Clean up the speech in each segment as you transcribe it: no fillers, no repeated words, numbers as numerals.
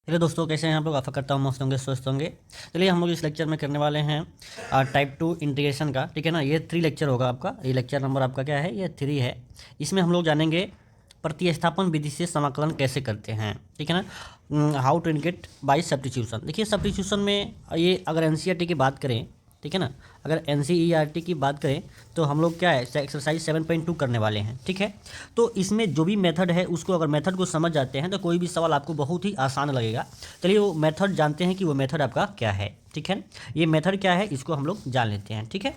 Hello दोस्तों, कैसे हैं आप लोग। आशा करता हूँ मस्त होंगे, स्वस्थ होंगे। चलिए हम लोग इस लेक्चर में करने वाले हैं टाइप 2 इंटीग्रेशन का। ठीक है ना, ये 3 लेक्चर होगा आपका। ये लेक्चर नंबर आपका क्या है, ये 3 है। इसमें हम लोग जानेंगे प्रतिस्थापन विधि से समाकलन कैसे करते हैं। ठीक है ना, how to integrate by substitution. देखिए सब्स्टिट्यूशन में ये अगर एनसीईआरटी की बात करें, ठीक है ना, अगर एनसीईआरटी की बात करें तो हम लोग क्या है एक्सरसाइज 7.2 करने वाले हैं। ठीक है, तो इसमें जो भी मेथड है उसको अगर मेथड को समझ जाते हैं तो कोई भी सवाल आपको बहुत ही आसान लगेगा। चलिए वो मेथड जानते हैं कि वो मेथड आपका क्या है। ठीक है, ये मेथड क्या है इसको हम लोग जान लेते हैं। ठीक है,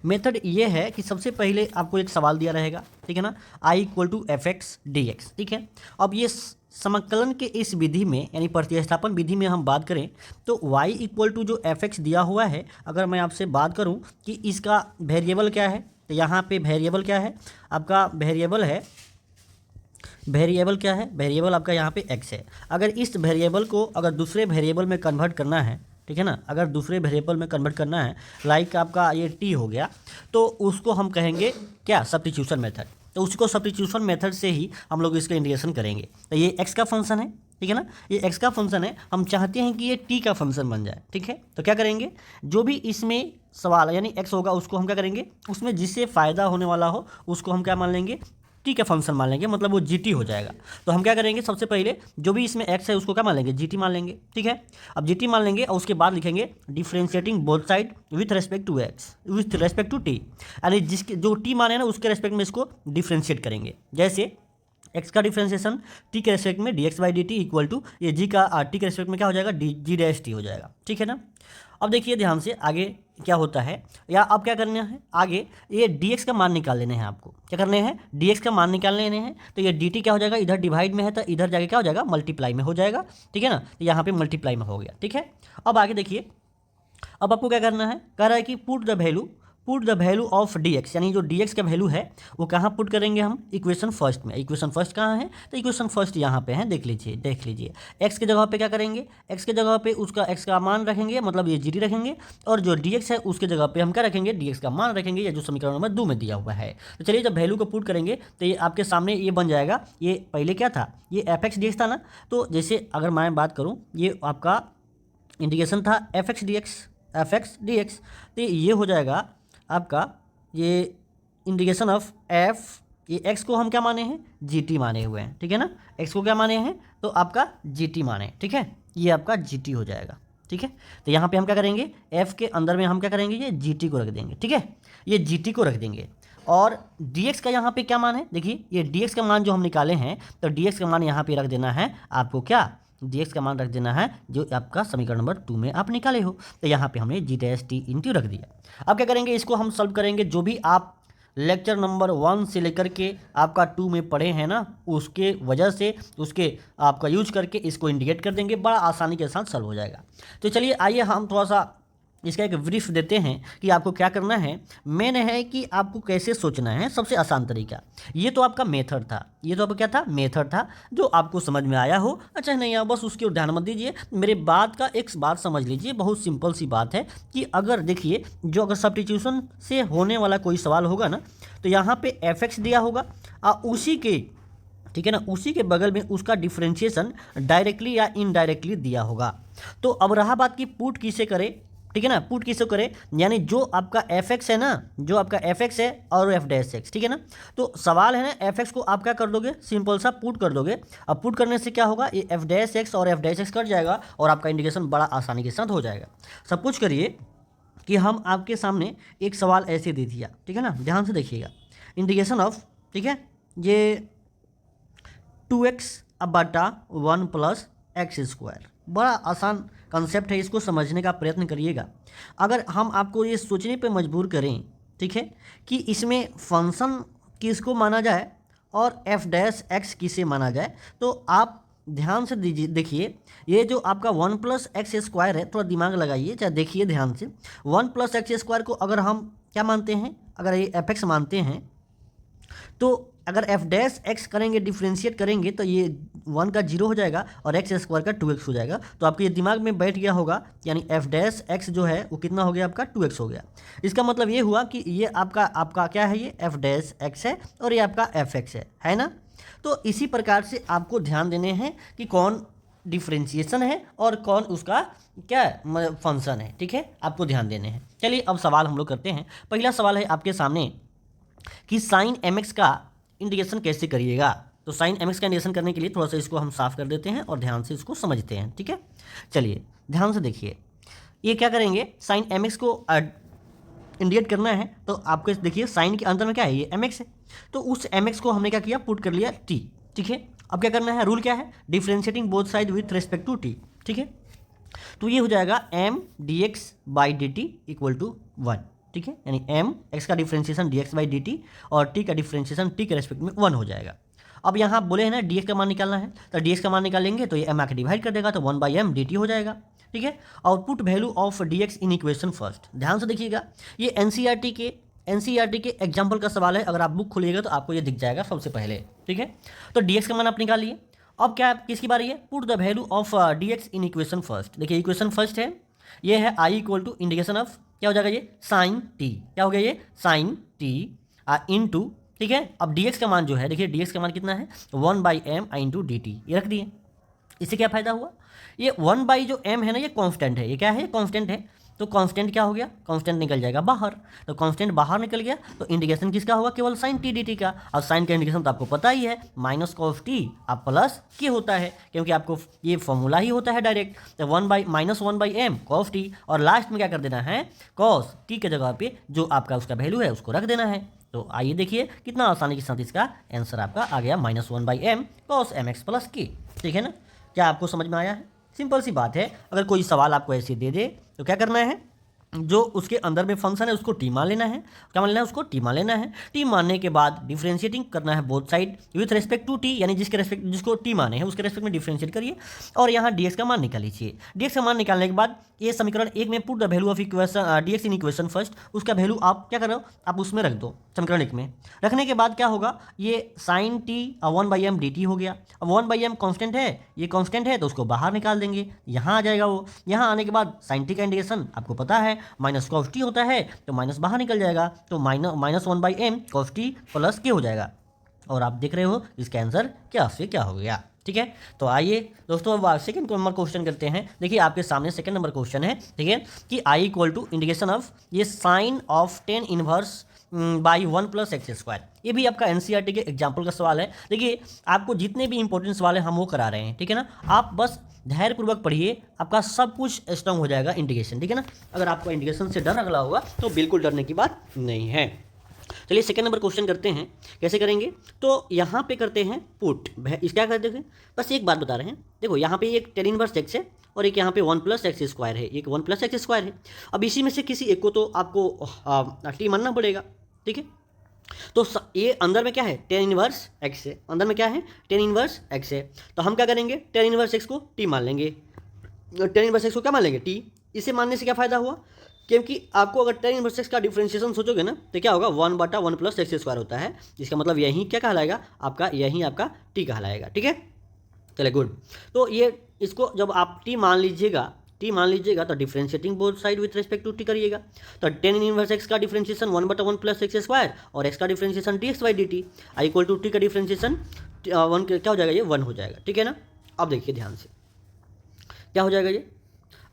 मेथड ये है कि सबसे पहले आपको एक सवाल दिया रहेगा। ठीक है ना, I equal to f x d x. ठीक है, अब ये समाकलन के इस विधि में यानी प्रतिस्थापन विधि में हम बात करें तो y इक्वल टू जो एफ एक्स दिया हुआ है, अगर मैं आपसे बात करूं कि इसका वेरिएबल क्या है तो यहाँ पे वेरिएबल क्या है आपका, वेरिएबल है, वेरिएबल क्या है, वेरिएबल आपका यहाँ पे x है। अगर इस वेरिएबल को अगर दूसरे वेरिएबल में कन्वर्ट करना है, ठीक है ना, अगर दूसरे वेरिएबल में कन्वर्ट करना है, लाइक आपका ये t हो गया, तो उसको हम कहेंगे क्या, सब्स्टिट्यूशन मेथड। तो उसको सब्स्टिट्यूशन मेथड से ही हम लोग इसका इंटीग्रेशन करेंगे। तो ये x का फंक्शन है, ठीक है ना, ये x का फंक्शन है, हम चाहते हैं कि ये t का फंक्शन बन जाए। ठीक है, तो क्या करेंगे, जो भी इसमें सवाल यानी x होगा उसको हम क्या करेंगे, उसमें जिससे फ़ायदा होने वाला हो उसको हम क्या मान लेंगे, टी का फंक्शन मान लेंगे, मतलब वो जीटी हो जाएगा। तो हम क्या करेंगे, सबसे पहले जो भी इसमें एक्स है उसको क्या मान लेंगे, जीटी मान लेंगे। ठीक है, अब जीटी मान लेंगे और उसके बाद लिखेंगे differentiating both side with respect to X with respect to T, यानी जिसके जो टी माने ना उसके रेस्पेक्ट में इसको डिफ्रेंशिएट करेंगे। जैसे एक्स का डिफ्रेंशिएशन टी के रेस्पेक्ट में D X by D T equal to ये जी का टी के रेस्पेक्ट में क्या हो जाएगा, डी जी डैश टी हो जाएगा। ठीक है ना, अब देखिए ध्यान से आगे क्या होता है, या अब क्या करना है, आगे ये dx का मान निकाल लेने हैं। आपको क्या करने हैं, dx का मान निकाल लेने हैं। तो ये dt क्या हो जाएगा, इधर डिवाइड में है तो इधर जाके क्या हो जाएगा, मल्टीप्लाई में हो जाएगा। ठीक है ना, तो यहाँ पे मल्टीप्लाई में हो गया। ठीक है, अब आगे देखिए, अब आपको क्या करना है, कह रहा है कि put the value of dx, यानी जो dx का वैल्यू है वो कहाँ पुट करेंगे हम, इक्वेशन फर्स्ट में। इक्वेशन फर्स्ट कहाँ है, तो इक्वेशन फर्स्ट यहाँ पे है, देख लीजिए। x की जगह पे क्या करेंगे, x की जगह पे उसका x का मान रखेंगे, मतलब ये gt रखेंगे, और जो dx है उसके जगह पे हम क्या रखेंगे, dx का मान रखेंगे, ये जो समीकरण नंबर 2 में दिया हुआ है। तो चलिए जब वैल्यू को पुट करेंगे तो ये आपके सामने ये बन जाएगा, ये पहले क्या था, ये एफ एक्स डी एक्स था ना, तो जैसे अगर मैं बात करूँ, ये आपका इंटीग्रेशन था एफ एक्स डी एक्स, तो ये हो जाएगा आपका, ये इंटीग्रेशन ऑफ एफ, ये एक्स को हम क्या माने हैं, जीटी माने हुए हैं। ठीक है ना, एक्स को क्या माने हैं, तो आपका जीटी माने। ठीक है, ये आपका जीटी हो जाएगा। ठीक है, तो यहाँ पे हम क्या करेंगे, एफ के अंदर में हम क्या करेंगे, ये जीटी को रख देंगे। ठीक है, ये जीटी को रख देंगे, और dx का यहाँ पे क्या मान है, देखिए ये dx का मान जो हम निकाले हैं, तो dx का मान यहाँ पे रख देना है आपको, क्या dx का मान रख देना है जो आपका समीकरण नंबर 2 में आप निकाले हो। तो यहाँ पे हमने जी डैश टी इंटू रख दिया। अब क्या करेंगे, इसको हम सॉल्व करेंगे, जो भी आप लेक्चर नंबर 1 से लेकर के आपका 2 में पढ़े हैं ना, उसके वजह से उसके आपका यूज करके इसको इंडिकेट कर देंगे, बड़ा आसानी के साथ सॉल्व हो जाएगा। तो चलिए आइए हम थोड़ा सा इसका एक ब्रीफ देते हैं कि आपको क्या करना है। मेन है कि आपको कैसे सोचना है, सबसे आसान तरीका। ये तो आपका मेथड था, ये तो आपका क्या था, मेथड था, जो आपको समझ में आया हो, अच्छा नहीं आया बस उसकी ओर ध्यान मत दीजिए। मेरे बात का एक बात समझ लीजिए, बहुत सिंपल सी बात है कि अगर देखिए, जो अगर सब्स्टिट्यूशन से होने वाला कोई सवाल होगा ना, तो यहाँ पे एफ एक्स दिया होगा और उसी के, ठीक है ना, उसी के बगल में उसका डिफ्रेंशिएशन डायरेक्टली या इनडायरेक्टली दिया होगा। तो अब रहा बात कि पुट किसे करे, ठीक है ना, पुट किसे करे, यानी जो आपका एफ एक्स है ना, जो आपका एफ एक्स है और एफ डैश एक्स, ठीक है ना, तो सवाल है ना, एफ एक्स को आप क्या कर दोगे, सिंपल सा पुट कर दोगे। अब पुट करने से क्या होगा, ये एफ डैश एक्स और एफ डैश एक्स कट जाएगा और आपका इंटीग्रेशन बड़ा आसानी के साथ हो जाएगा। सब कुछ करिए कि हम आपके सामने एक सवाल ऐसे दे दिया, ठीक है ना, ध्यान से देखिएगा, इंटीग्रेशन ऑफ, ठीक है, ये 2x बटा 1 प्लस एक्स स्क्वायर, बड़ा आसान कंसेप्ट है, इसको समझने का प्रयत्न करिएगा। अगर हम आपको ये सोचने पे मजबूर करें, ठीक है, कि इसमें फंक्शन किसको माना जाए और एफ डैश एक्स किसे माना जाए, तो आप ध्यान से दीजिए, देखिए ये जो आपका 1 प्लस एक्स स्क्वायर है, थोड़ा दिमाग लगाइए, चाहे देखिए ध्यान से, 1 प्लस एक्स स्क्वायर को अगर हम क्या मानते हैं, अगर ये एफ एक्स मानते हैं, तो अगर एफ डैश एक्स करेंगे, डिफ्रेंशिएट करेंगे, तो ये 1 का 0 हो जाएगा और एक्स स्क्वायर का 2x हो जाएगा। तो आपके ये दिमाग में बैठ गया होगा, यानी एफ डैश एक्स जो है वो कितना हो गया, आपका 2x हो गया। इसका मतलब ये हुआ कि ये आपका क्या है, ये एफ डैश एक्स है और ये आपका एफ एक्स है ना। तो इसी प्रकार से आपको ध्यान देने हैं कि कौन डिफ्रेंशिएशन है और कौन उसका क्या फंक्शन है। ठीक है, आपको ध्यान देने हैं। चलिए अब सवाल हम लोग करते हैं। पहला सवाल है आपके सामने कि साइन mx का इंटीग्रेशन कैसे करिएगा। तो साइन mx का इंटीग्रेशन करने के लिए थोड़ा सा इसको हम साफ कर देते हैं और ध्यान से इसको समझते हैं। ठीक है, चलिए ध्यान से देखिए, ये क्या करेंगे, साइन mx को इंडिकेट करना है। तो आपको देखिए साइन के अंदर में क्या है, ये mx है, तो उस mx को हमने क्या किया, पुट कर लिया t। ठीक है, अब क्या करना है, रूल क्या है, differentiating both side with respect to t। ठीक है, तो ये हो जाएगा m dx by D T equal to 1। ठीक है, यानी m x का differentiation dx by D T और t का डिफ्रेंशिएशन t के रेस्पेक्ट में 1 हो जाएगा। अब यहाँ बोले हैं ना dx का मान निकालना है, तो dx का मान निकालेंगे तो ये m आके डिवाइड कर देगा, तो 1 बाई एम डी टी हो जाएगा। ठीक है, output value of dx in equation first. ध्यान से देखिएगा, ये एनसीईआरटी के एग्जाम्पल का सवाल है। अगर आप बुक खोलिएगा तो आपको ये दिख जाएगा सबसे पहले। ठीक है, तो dx का मान आप निकाल लिए। अब क्या किसकी बारी है, put the value of dx in equation first. देखिए इक्वेशन फर्स्ट है, ये है i equal to integration of क्या हो जाएगा, ये साइन t, क्या हो गया ये साइन t इन टू। ठीक है, अब dx का मान जो है, देखिए dx का मान कितना है, 1 by M I into D T, ये रख दिए। इससे क्या फ़ायदा हुआ, ये 1 बाई जो m है ना, ये कांस्टेंट है, ये क्या है, कांस्टेंट है। तो कांस्टेंट क्या हो गया, कांस्टेंट निकल जाएगा बाहर। तो कांस्टेंट बाहर निकल गया तो इंटीग्रेशन किसका होगा, केवल साइन टी डी टी का। और साइन का इंटीग्रेशन तो आपको पता ही है, माइनस कॉस टी अब प्लस के होता है, क्योंकि आपको ये फॉर्मूला ही होता है डायरेक्ट। तो -1 बाई एम कॉस टी, और लास्ट में क्या कर देना है, कॉस टी के जगह पे जो आपका उसका वैल्यू है उसको रख देना है। तो आइए देखिए कितना आसानी के साथ इसका आंसर आपका आ गया, -1 by M cos M X plus K. ठीक है ना, क्या आपको समझ में आया है, सिंपल सी बात है। अगर कोई सवाल आपको ऐसे दे दे तो क्या करना है, जो उसके अंदर में फंक्शन है उसको टी मान लेना है। क्या मान लेना है, उसको टी मान लेना है। टी मानने के बाद डिफ्रेंशिएटिंग करना है both side with respect to T, यानी जिसको टी माने हैं उसके रेस्पेक्ट में डिफ्रेंशिएट करिए और यहाँ dx का मान निकाल लीजिए। dx का मान निकालने के बाद ये समीकरण एक में put the value of equation dx in equation first, उसका वैल्यू आप क्या करो, आप उसमें रख दो, समीकरण एक में रखने के बाद क्या होगा, ये sine T 1 by M D T हो गया। अब 1 बाई एम कॉन्स्टेंट है, ये कॉन्स्टेंट है तो उसको बाहर निकाल देंगे, यहाँ आ जाएगा वो। यहाँ आने के बाद साइन टी का इंटीग्रेशन आपको पता है माइनस कॉस टी होता है, तो माइनस बाहर निकल जाएगा, तो -1 by M cos T plus K हो जाएगा। और आप देख रहे हो इसका आंसर क्या से क्या हो गया। ठीक है, तो आइए दोस्तों अब सेकंड नंबर क्वेश्चन करते हैं। देखिए आपके सामने सेकंड नंबर क्वेश्चन है, ठीक है, कि i equal to integration of ये sine of tan inverse by 1 plus x square. ये भी आपका एनसीईआरटी के एग्जाम्पल का सवाल है। देखिए आपको जितने भी इंपॉर्टेंट सवाल है हम वो करा रहे हैं, ठीक है ना, आप बस धैर्यपूर्वक पढ़िए, आपका सब कुछ स्ट्रांग हो जाएगा इंटीग्रेशन। ठीक है ना, अगर आपको इंटीग्रेशन से डर अगला होगा तो बिल्कुल डरने की बात नहीं है। चलिए सेकंड नंबर क्वेश्चन करते हैं, कैसे करेंगे, तो यहाँ पे करते हैं पुट। इस क्या करते हैं, बस एक बात बता रहे हैं, देखो यहाँ पे एक टेन इनवर्स एक्स है और एक यहाँ पे 1 प्लस एक्स स्क्वायर है, एक 1 प्लस एक्स स्क्वायर है। अब इसी में से किसी एक को तो आपको टी मानना पड़ेगा। ठीक है, तो ये अंदर में क्या है, टेन इनवर्स एक्स है, अंदर में क्या है, टेन इनवर्स एक्स है। तो हम क्या करेंगे, टेन इनवर्स एक्स को टी मान लेंगे, टेन इनवर्स एक्स को क्या मान लेंगे, टी। इसे मानने से क्या फ़ायदा हुआ, क्योंकि आपको अगर टेन इनवर्स एक्स का डिफ्रेंशिएशन सोचोगे ना तो क्या होगा, 1/1 प्लस एक्स स्क्वायर होता है, जिसका मतलब यही क्या कहलाएगा आपका, यही आपका टी कहलाएगा। ठीक है, चलिए गुड। तो ये इसको जब आप टी मान लीजिएगा तो differentiating both side with respect to T करिएगा। तो टेन इनवर्स एक्स का डिफ्रेंशिएशन 1/1 प्लस एक्स स्क्वायर और एक्स का differentiation D X by D T, I equal to T का डिफ्रेंशिएशन 1 क्या हो जाएगा, ये 1 हो जाएगा। ठीक है ना, अब देखिए ध्यान से क्या हो जाएगा ये।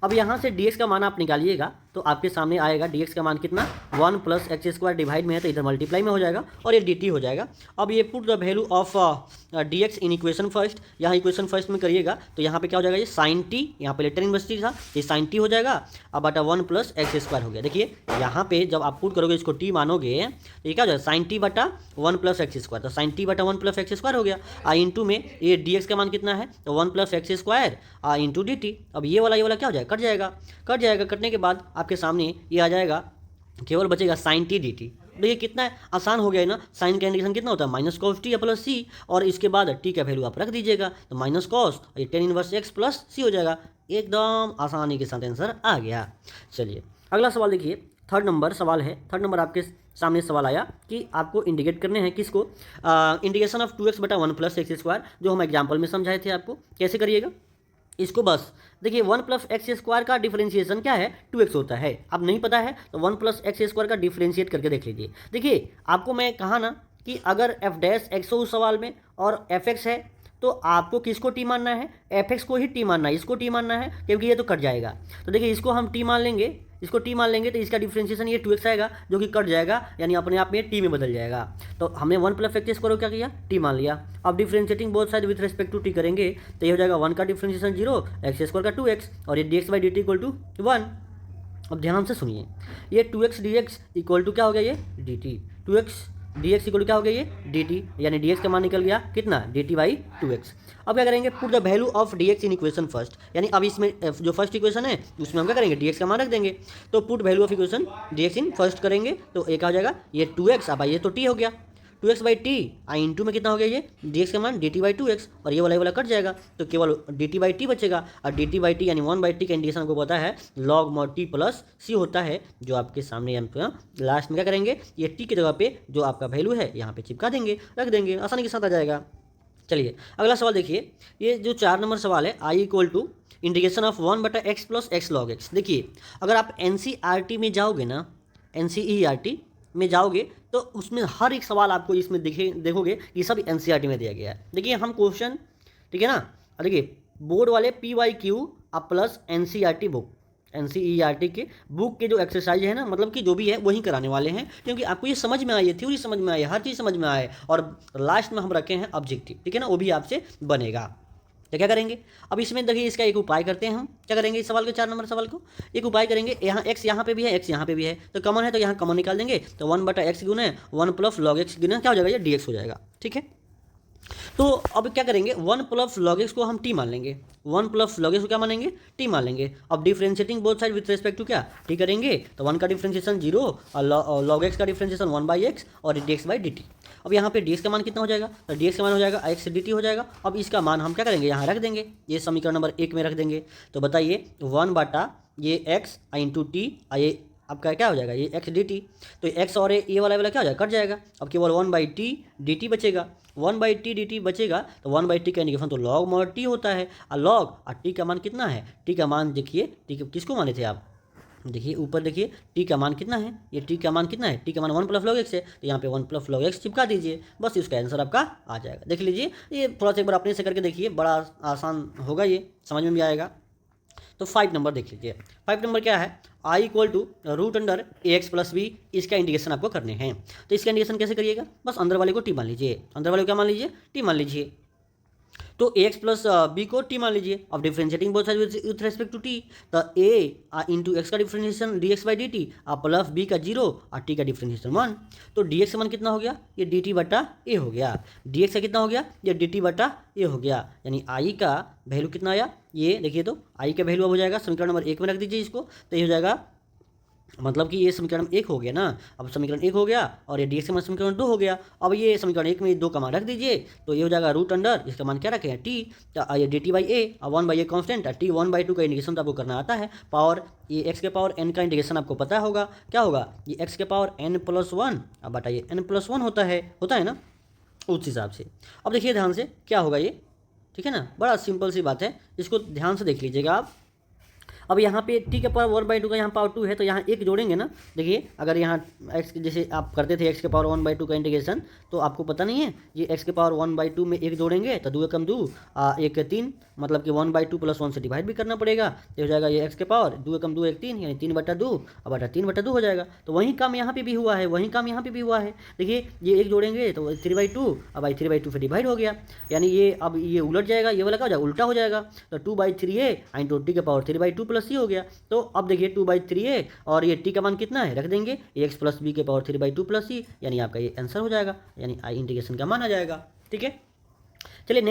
अब यहाँ से dx का मान आप निकालिएगा तो आपके सामने आएगा dx का मान कितना, 1 प्लस एक्स स्क्वायर डिवाइड में है तो इधर मल्टीप्लाई में हो जाएगा और ये dt हो जाएगा। अब ये put the value of dx in equation first, यहाँ इक्वेशन फर्स्ट में करिएगा तो यहाँ पे क्या हो जाएगा, ये साइन टी, यहाँ पे टेन इनवर्स टी था, ये साइन टी हो जाएगा। अब बटा 1 प्लस एक्स स्क्वायर हो गया। देखिए यहाँ पे जब आप पुट करोगे इसको टी मानोगे तो ये क्या हो जाएगा, साइन टी बटा 1 प्लस एक्स स्क्वायर, तो साइन टी बटा 1 प्लस एक्स स्क्वायर हो गया। इंटू में ये dx का मान कितना है, तो 1 plus x square into D T. अब ये वाला क्या हो जाएगा, कट जाएगा। कटने के बाद आपके सामने ये आ जाएगा, केवल बचेगा साइन टी डी टी। देखिए कितना आसान हो गया है ना, साइन का इंटीग्रेशन कितना होता है, माइनस कॉस टी प्लस सी, और इसके बाद टी का वैल्यू आप रख दीजिएगा तो माइनस कॉस, ये टेन इनवर्स एक्स प्लस सी हो जाएगा। एकदम आसानी के साथ आंसर आ गया। चलिए अगला सवाल देखिए, थर्ड नंबर सवाल है। थर्ड नंबर आपके सामने सवाल आया कि आपको इंडिकेट करने हैं किसको, इंटीग्रेशन ऑफ 2x बटा 1 प्लस एक्स स्क्वायर, जो हम एग्जाम्पल में समझाए थे आपको। कैसे करिएगा इसको, बस देखिए 1 प्लस एक्स स्क्वायर का डिफरेंशिएशन क्या है, 2x होता है। अब नहीं पता है तो 1 प्लस एक्स स्क्वायर का डिफरेंशिएट करके देख लीजिए। देखिए आपको मैं कहा ना कि अगर f डैश एक्स हो उस सवाल में और f x है तो आपको किसको टी मानना है, एफ एक्स को ही टी मानना है, इसको टी मानना है, क्योंकि ये तो कट जाएगा। तो देखिए इसको हम टी मान लेंगे, इसको टी मान लेंगे तो इसका डिफ्रेंशिएशन ये 2x आएगा जो कि कट जाएगा, यानी अपने आप में टी में बदल जाएगा। तो हमने 1 प्लस एक्स स्क्वायर को क्या किया, टी मान लिया। अब differentiating both side with respect to T करेंगे तो ये हो जाएगा 1 का डिफ्रेंशिएशन 0, एक्स स्क्वायर का 2x और ये dx by D T equal to 1। अब ध्यान से सुनिए, ये 2x dx इक्वल टू क्या हो गया, ये dt, 2x dx equal to क्या हो गया, ये dt, यानी dx का मान निकल गया कितना, dt बाई 2x। अब क्या करेंगे, put the value of dx in equation first, यानी अब इसमें जो फर्स्ट इक्वेशन है उसमें हम क्या करेंगे, dx का मान रख देंगे। तो put value of equation dx in first करेंगे तो एक आ जाएगा ये 2x, अब ये तो t हो गया, 2x by T I into में कितना हो गया, ये dx का मान dt बाई 2x और ये वाला कट जाएगा तो केवल dt बाई टी बचेगा। और dt बाई टी यानी 1 बाई टी का इंडिकेशन आपको पता है log mod t plus c होता है, जो आपके सामने हम लास्ट में क्या करेंगे, ये t की जगह पे जो आपका वैल्यू है यहाँ पे चिपका देंगे, रख देंगे, आसानी के साथ आ जाएगा। चलिए अगला सवाल देखिए, ये जो 4 नंबर सवाल है, i equal to integration of 1/x plus X log X. देखिए अगर आप NCERT में जाओगे ना, NCERT में जाओगे तो उसमें हर एक सवाल आपको इसमें देखोगे कि सब NCERT में दिया गया है। देखिए हम क्वेश्चन, ठीक है ना, देखिए बोर्ड वाले PYQ अब प्लस NCERT बुक, NCERT के बुक के जो एक्सरसाइज है ना, मतलब कि जो भी है वही कराने वाले हैं, क्योंकि आपको ये समझ में आई है, थ्योरी समझ में आई है, हर चीज़ समझ में आए, और लास्ट में हम रखे हैं ऑब्जेक्टिव, ठीक है ना, वो भी आपसे बनेगा। तो क्या करेंगे, अब इसमें देखिए इसका एक उपाय करते हैं हम, क्या करेंगे इस सवाल के 4 नंबर सवाल को एक उपाय करेंगे, यहाँ x यहाँ पे भी है, x यहाँ पे भी है, तो कॉमन है तो यहाँ कॉमन निकाल देंगे, तो 1/x गुना 1 प्लस लॉग एक्स गुना क्या हो जाएगा, ये dx हो जाएगा, ठीक है। तो अब क्या करेंगे, 1 प्लस लॉग एक्स को हम टी मान लेंगे, 1 प्लस लॉग एक्स को क्या मानेंगे, टी मान लेंगे। अब differentiating both side with respect to क्या, टी करेंगे तो 1 का डिफ्रेंशिएशन 0 और लॉग एक्स का डिफ्रेंशिएशन 1 बाई एक्स और dx बाई dt। अब यहाँ पे dx का मान कितना हो जाएगा, तो dx का मान हो जाएगा x dt हो जाएगा। अब इसका मान हम क्या करेंगे, यहाँ रख देंगे, ये समीकरण नंबर 1 में रख देंगे। तो बताइए 1 ये x इंटू टी, ये आपका क्या हो जाएगा, ये x dt, तो x और ये वाला क्या हो जाएगा, कट जाएगा। अब केवल 1 बाई टी dt बचेगा, 1 बाई टी dt बचेगा, तो 1 बाई टी का इंडिकेशन तो लॉग मॉड टी होता है, और लॉग और टी का मान कितना है, टी का मान देखिए, टी किसको माने थे आप, देखिए ऊपर देखिए टी का मान कितना है, ये टी का मान कितना है, टी का मान 1 प्लस लॉग एक्स है, तो यहाँ पे 1 प्लस लॉग एक्स चिपका दीजिए, बस इसका आंसर आपका आ जाएगा। देख लीजिए, ये थोड़ा सा एक बार अपने से करके देखिए, बड़ा आसान होगा, ये समझ में भी आएगा। तो 5 नंबर देख लीजिए, 5 नंबर क्या है, i equal to root under ax plus B, इसका इंडिकेशन आपको करने हैं। तो इसका इंडिकेशन कैसे करिएगा, बस अंदर वाले को टी मान लीजिए, अंदर वाले को क्या मान लीजिए, टी मान लीजिए। तो ax प्लस बी को टी मान लीजिए। अब differentiating both side with respect to T, तो a इंटू एक्स का differentiation dx by D T plus B का 0 और टी का डिफ्रेंशिएशन 1, तो dx का मान कितना हो गया, ये dt बटा a हो गया, dx का कितना हो गया, ये dt बटा a हो गया, यानी i का वैल्यू कितना आया, ये देखिए, तो i का वैल्यू अब हो जाएगा समीकरण नंबर 1 में रख दीजिए इसको, तो ये हो जाएगा, मतलब कि ये समीकरण 1 हो गया ना, अब समीकरण 1 हो गया और ये dx का मान समीकरण 2 हो गया। अब ये समीकरण 1 में 2 का मान रख दीजिए, तो ये हो जाएगा रूट अंडर, इसका मान क्या रखें, टी, तो ये dt by A, 1 by a constant, T 1/2 का इंडिकेशन तो आपको करना आता है, पावर ये x के पावर n का इंडिकेशन आपको पता होगा, क्या होगा, ये x के पावर n प्लस 1, अब बताइए n प्लस 1 होता है ना, उस हिसाब से। अब देखिए ध्यान से क्या होगा ये, ठीक है ना, बड़ा सिंपल सी बात है, इसको ध्यान से देख लीजिएगा आप। अब यहाँ पे टी के पावर 1/2 का यहाँ पावर 2 है, तो यहाँ एक जोड़ेंगे ना, देखिए अगर यहाँ x जैसे आप करते थे x के पावर 1/2 का इंटीग्रेशन, तो आपको पता नहीं है, ये x के पावर 1/2 में एक जोड़ेंगे तो 2 एकम 2 1 3, मतलब कि 1/2 प्लस 1 से डिवाइड भी करना पड़ेगा, तो हो जाएगा ये x के पावर 2 एकम 2 1 3, यानी 3/2 अब बटा 3/2 हो जाएगा। तो वही काम यहाँ पे भी हुआ है, वही काम यहाँ पे भी हुआ है, देखिए ये एक जोड़ेंगे तो 3/2, अब 3/2 से डिवाइड हो गया, यानी ये अब ये उलट जाएगा, ये वाला क्या हो जाएगा, उल्टा हो जाएगा, तो 2/3a इंटू टी के पावर 3/2 प्लस c हो गया। तो अब देखिए 2/3a और ये t का मान कितना है, रख देंगे x प्लस बी के पावर 3/2 प्लस c, यानी आपका ये आंसर हो जाएगा, यानी i इंटीग्रेशन का मान आ जाएगा, ठीक है। चलिए